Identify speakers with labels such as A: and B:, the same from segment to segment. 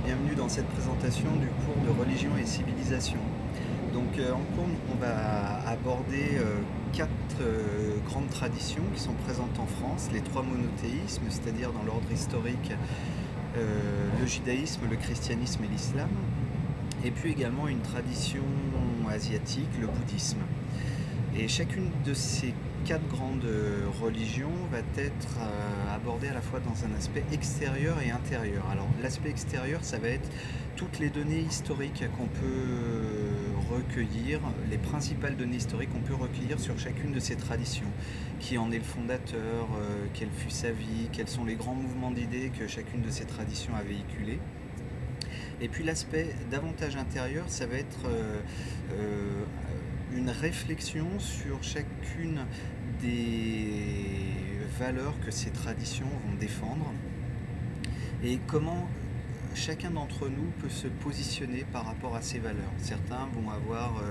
A: bienvenue dans cette présentation du cours de religion et civilisation. Donc en cours, on va aborder quatre grandes traditions qui sont présentes en France, les trois monothéismes, c'est-à-dire dans l'ordre historique le judaïsme, le christianisme et l'islam, et puis également une tradition asiatique, le bouddhisme. Et chacune de ces quatre grandes religions va être abordée à la fois dans un aspect extérieur et intérieur. Alors l'aspect extérieur, ça va être toutes les données historiques qu'on peut recueillir, les principales données historiques qu'on peut recueillir sur chacune de ces traditions. Qui en est le fondateur, quelle fut sa vie, quels sont les grands mouvements d'idées que chacune de ces traditions a véhiculés. Et puis l'aspect davantage intérieur, ça va être une réflexion sur chacune des valeurs que ces traditions vont défendre et comment chacun d'entre nous peut se positionner par rapport à ces valeurs. Certains vont avoir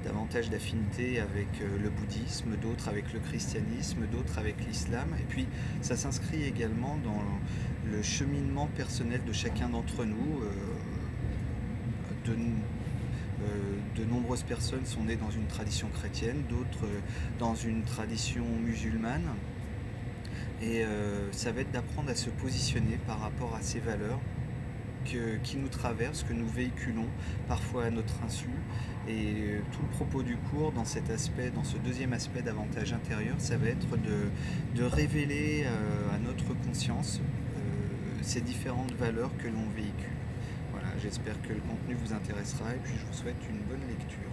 A: davantage d'affinité avec le bouddhisme, d'autres avec le christianisme, d'autres avec l'islam. Et puis ça s'inscrit également dans le cheminement personnel de chacun d'entre nous. De nombreuses personnes sont nées dans une tradition chrétienne, d'autres dans une tradition musulmane. Et ça va être d'apprendre à se positionner par rapport à ces valeurs qui nous traversent, que nous véhiculons parfois à notre insu. Et tout le propos du cours dans cet aspect, dans ce deuxième aspect davantage intérieur, ça va être de révéler à notre conscience ces différentes valeurs que l'on véhicule. Voilà, j'espère que le contenu vous intéressera et puis je vous souhaite une bonne lecture.